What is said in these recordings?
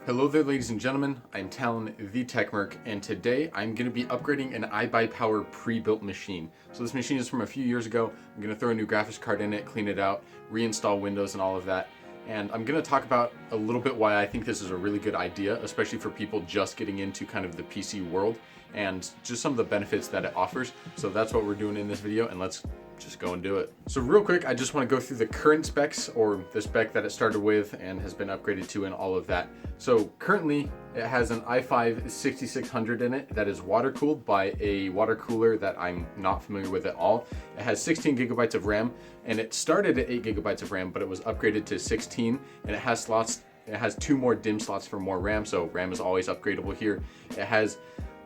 Hello there, ladies and gentlemen. I'm Talon, the Techmerc, and today I'm going to be upgrading an iBuyPower pre-built machine. So this machine is from a few years ago. I'm going to throw a new graphics card in it, clean it out, reinstall Windows and all of that. And I'm going to talk about a little bit why I think this is a really good idea, especially for people just getting into kind of the PC world, and just some of the benefits that it offers. So that's what we're doing in this video, and let's just go and do it. So real quick, I just want to go through the current specs, or the spec that it started with and has been upgraded to and all of that. So currently it has an i5 6600 in it that is water cooled by a water cooler that I'm not familiar with at all. It has 16 gigabytes of RAM, and it started at 8 gigabytes of RAM, but it was upgraded to 16, and it has slots. It has 2 more DIMM slots for more RAM, so RAM is always upgradable here.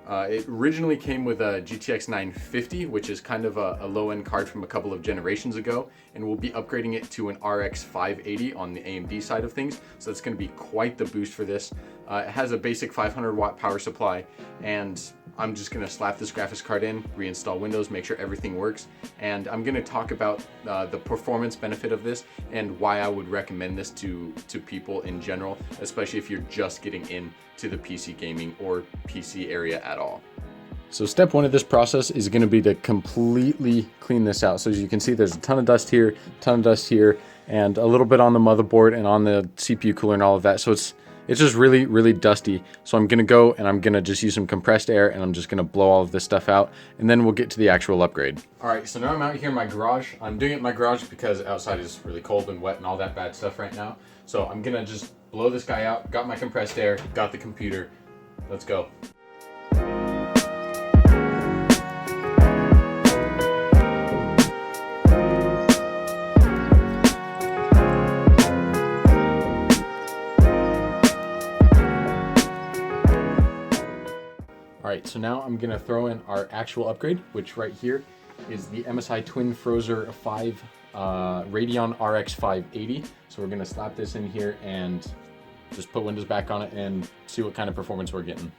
It originally came with a GTX 950, which is kind of a low-end card from a couple of generations ago, and we'll be upgrading it to an RX 580 on the AMD side of things, so it's going to be quite the boost for this. It has a basic 500 watt power supply, and I'm just going to slap this graphics card in, reinstall Windows, make sure everything works, and I'm going to talk about the performance benefit of this and why I would recommend this to people in general, especially if you're just getting into the PC gaming or PC area at all. So step one of this process is going to be to completely clean this out. So as you can see, there's a ton of dust here, and a little bit on the motherboard and on the CPU cooler and all of that. So it's just really, really dusty. So I'm gonna go and I'm gonna just use some compressed air, and I'm just gonna blow all of this stuff out, and then we'll get to the actual upgrade. All right, so now I'm out here in my garage. I'm doing it in my garage because outside is really cold and wet and all that bad stuff right now. So I'm gonna just blow this guy out. Got my compressed air, got the computer. Let's go. All right, so now I'm gonna throw in our actual upgrade, which right here is the MSI Twin Frozr 5 Radeon RX 580. So we're gonna slap this in here and just put Windows back on it and see what kind of performance we're getting.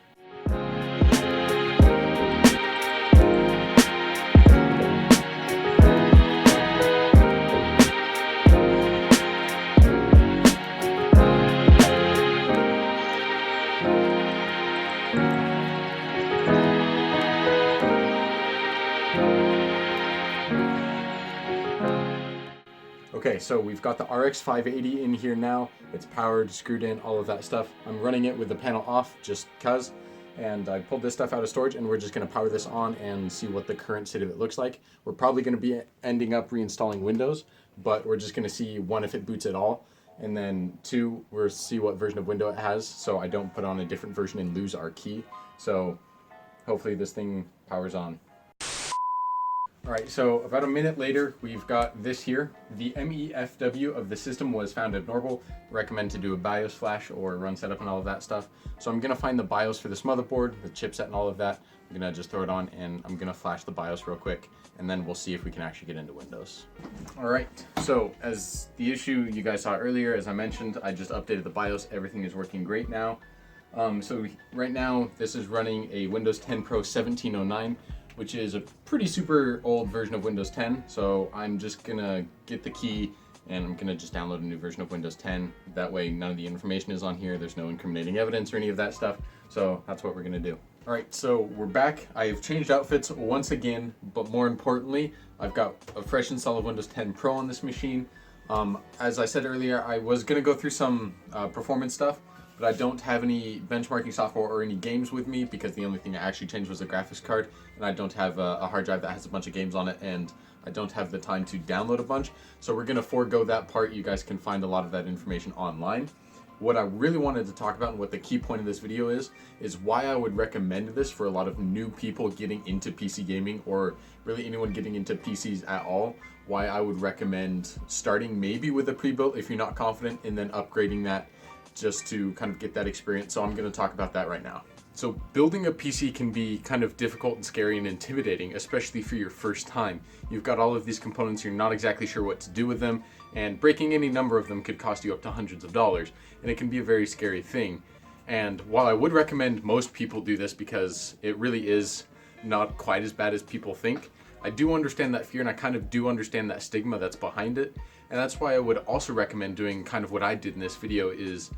Okay, so we've got the RX 580 in here now. It's powered, screwed in, all of that stuff. I'm running it with the panel off just cuz, and I pulled this stuff out of storage, and we're just gonna power this on and see what the current state of it looks like. We're probably gonna be ending up reinstalling Windows, but we're just gonna see, one, if it boots at all, and then two, we'll see what version of Windows it has, so I don't put on a different version and lose our key. So hopefully this thing powers on. All right, so about a minute later, we've got this here. The MEFW of the system was found abnormal. Recommend to do a BIOS flash or run setup and all of that stuff. So I'm gonna find the BIOS for this motherboard, the chipset and all of that. I'm gonna just throw it on, and I'm gonna flash the BIOS real quick, and then we'll see if we can actually get into Windows. All right, so as the issue you guys saw earlier, as I mentioned, I just updated the BIOS. Everything is working great now. So right now, this is running a Windows 10 Pro 1709, which is a pretty super old version of Windows 10. So I'm just gonna get the key, and I'm gonna just download a new version of Windows 10. That way none of the information is on here. There's no incriminating evidence or any of that stuff. So that's what we're gonna do. All right, so we're back. I've changed outfits once again, but more importantly, I've got a fresh install of Windows 10 Pro on this machine. As I said earlier, I was gonna go through some performance stuff, but I don't have any benchmarking software or any games with me, because the only thing I actually changed was the graphics card, and I don't have a hard drive that has a bunch of games on it, and I don't have the time to download a bunch. So we're gonna forego that part. You guys can find a lot of that information online. What I really wanted to talk about, and what the key point of this video is why I would recommend this for a lot of new people getting into PC gaming, or really anyone getting into PCs at all. Why I would recommend starting maybe with a pre-built if you're not confident, and then upgrading that just to kind of get that experience. So I'm going to talk about that right now. So building a PC can be kind of difficult and scary and intimidating, especially for your first time. You've got all of these components, you're not exactly sure what to do with them, and breaking any number of them could cost you up to hundreds of dollars, and it can be a very scary thing. And while I would recommend most people do this because it really is not quite as bad as people think, I do understand that fear, and I kind of do understand that stigma that's behind it. And that's why I would also recommend doing kind of what I did in this video, is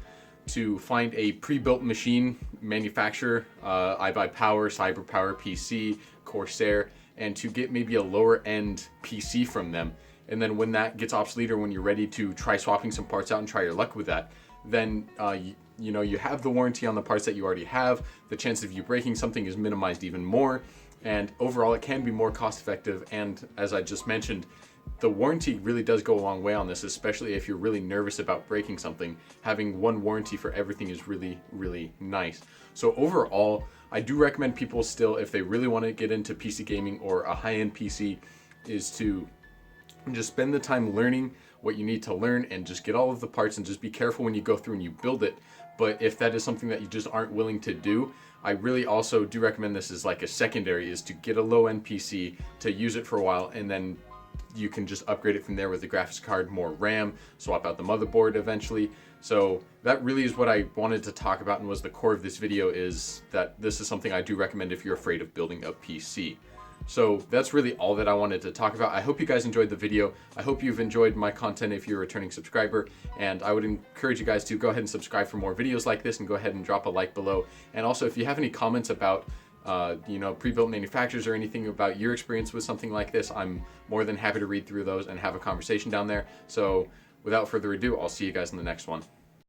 to find a pre-built machine manufacturer, iBuyPower, CyberPower PC, Corsair, and to get maybe a lower end PC from them. And then when that gets obsolete, or when you're ready to try swapping some parts out and try your luck with that, then you know, you have the warranty on the parts that you already have. The chance of you breaking something is minimized even more, and overall it can be more cost effective. And as I just mentioned, the warranty really does go a long way on this, especially if you're really nervous about breaking something. Having one warranty for everything is really, really nice. So overall, I do recommend people still, if they really want to get into PC gaming or a high-end PC, is to just spend the time learning what you need to learn and just get all of the parts, and just be careful when you go through and you build it. But if that is something that you just aren't willing to do, I really also do recommend this as like a secondary, is to get a low-end PC to use it for a while, and then you can just upgrade it from there with the graphics card, more RAM, swap out the motherboard eventually. So that really is what I wanted to talk about, and was the core of this video, is that this is something I do recommend if you're afraid of building a PC. So that's really all that I wanted to talk about. I hope you guys enjoyed the video. I hope you've enjoyed my content if you're a returning subscriber, and I would encourage you guys to go ahead and subscribe for more videos like this, and go ahead and drop a like below. And also, if you have any comments about you know, pre-built manufacturers or anything about your experience with something like this, I'm more than happy to read through those and have a conversation down there. So without further ado, I'll see you guys in the next one.